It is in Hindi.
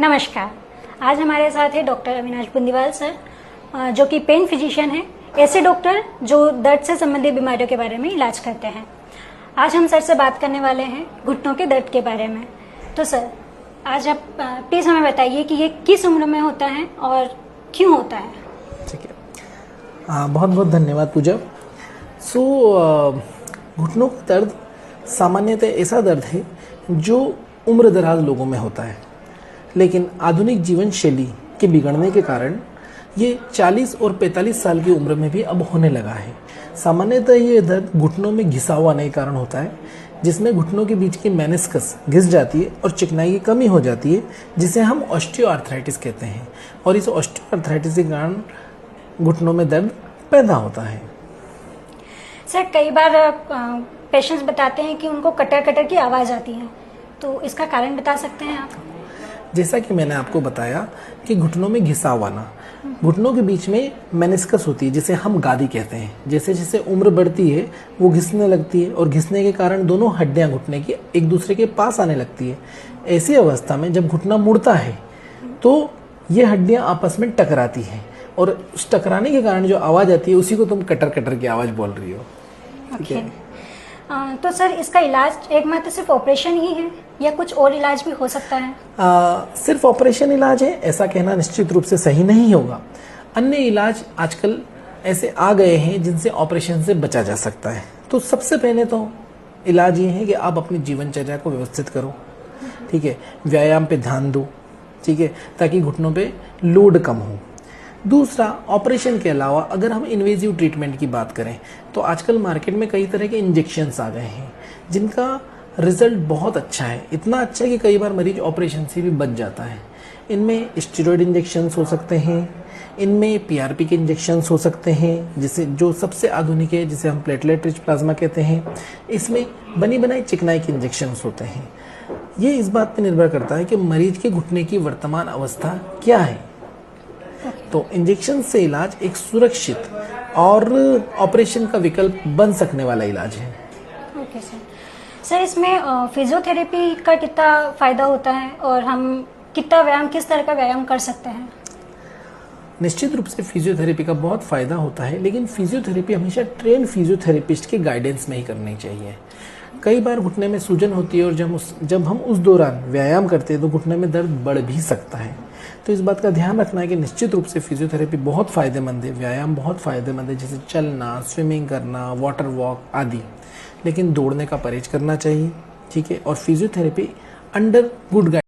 नमस्कार। आज हमारे साथ है डॉक्टर अविनाश बुंदीवाल सर, जो कि पेन फिजिशियन है, ऐसे डॉक्टर जो दर्द से संबंधित बीमारियों के बारे में इलाज करते हैं। आज हम सर से बात करने वाले हैं घुटनों के दर्द के बारे में। तो सर, आज आप प्लीज हमें बताइए कि ये किस उम्र में होता है और क्यों होता है। ठीक है, बहुत बहुत धन्यवाद पूजा। घुटनों का दर्द सामान्यतः ऐसा दर्द है जो उम्र दराज लोगों में होता है, लेकिन आधुनिक जीवन शैली के बिगड़ने के कारण ये 40 और 45 साल की उम्र में भी अब होने लगा है। सामान्यतः ये दर्द घुटनों में घिसाव आने के कारण होता है, जिसमें घुटनों के बीच की मेनिस्कस घिस जाती है और चिकनाई की कमी हो जाती है, जिसे हम ऑस्टियोआर्थराइटिस कहते हैं। और इस ऑस्टियोआर्थराइटिस के कारण घुटनों में दर्द पैदा होता है। सर, कई बार पेशेंट्स बताते हैं कि उनको कटर कटर की आवाज़ आती है, तो इसका कारण बता सकते हैं आप? जैसा कि मैंने आपको बताया कि घुटनों में घिसाव आना, घुटनों के बीच में मेनिस्कस होती है जिसे हम गादी कहते हैं। जैसे जैसे उम्र बढ़ती है वो घिसने लगती है और घिसने के कारण दोनों हड्डियां घुटने की एक दूसरे के पास आने लगती है। ऐसी अवस्था में जब घुटना मुड़ता है तो ये हड्डियां आपस में टकराती हैं और उस टकराने के कारण जो आवाज़ आती है उसी को तुम कटर कटर की आवाज़ बोल रही हो। ठीक है। तो सर, इसका इलाज एकमात्र सिर्फ ऑपरेशन ही है या कुछ और इलाज भी हो सकता है? सिर्फ ऑपरेशन इलाज है ऐसा कहना निश्चित रूप से सही नहीं होगा। अन्य इलाज आजकल ऐसे आ गए हैं जिनसे ऑपरेशन से बचा जा सकता है। तो सबसे पहले तो इलाज ये है कि आप अपनी जीवनचर्या को व्यवस्थित करो। ठीक है, व्यायाम पे ध्यान दो। ठीक है, ताकि घुटनों पे लोड कम हो। दूसरा, ऑपरेशन के अलावा अगर हम इन्वेजिव ट्रीटमेंट की बात करें तो आजकल मार्केट में कई तरह के इंजेक्शन्स आ गए हैं जिनका रिजल्ट बहुत अच्छा है। इतना अच्छा है कि कई बार मरीज ऑपरेशन से भी बच जाता है। इनमें स्टेरॉयड इंजेक्शन्स हो सकते हैं, इनमें पीआरपी के इंजेक्शन्स हो सकते हैं, जिसे जो सबसे आधुनिक है जिसे हम प्लेटलेट रिच प्लाज्मा कहते हैं। इसमें बनी बनाई चिकनाई के इंजेक्शन्स होते हैं। ये इस बात पर निर्भर करता है कि मरीज के घुटने की वर्तमान अवस्था क्या है। तो इंजेक्शन से इलाज एक सुरक्षित और ऑपरेशन का विकल्प बन सकने वाला इलाज है। Okay sir. सर, इसमें फिजियोथेरेपी का कितना फायदा होता है और हम कितना व्यायाम, किस तरह का व्यायाम कर सकते हैं? निश्चित रूप से फिजियोथेरेपी का बहुत फायदा होता है, लेकिन फिजियोथेरेपी हमेशा ट्रेन फिजियोथेरेपिस्ट के गाइडेंस में ही करनी चाहिए। कई बार घुटने में सूजन होती है और जब हम उस दौरान व्यायाम करते हैं तो घुटने में दर्द बढ़ भी सकता है। तो इस बात का ध्यान रखना है कि निश्चित रूप से फिजियोथेरेपी बहुत फ़ायदेमंद है, व्यायाम बहुत फ़ायदेमंद है, जैसे चलना, स्विमिंग करना, वाटर वॉक आदि। लेकिन दौड़ने का परहेज करना चाहिए। ठीक है, और फिजियोथेरेपी अंडर गुड गाइड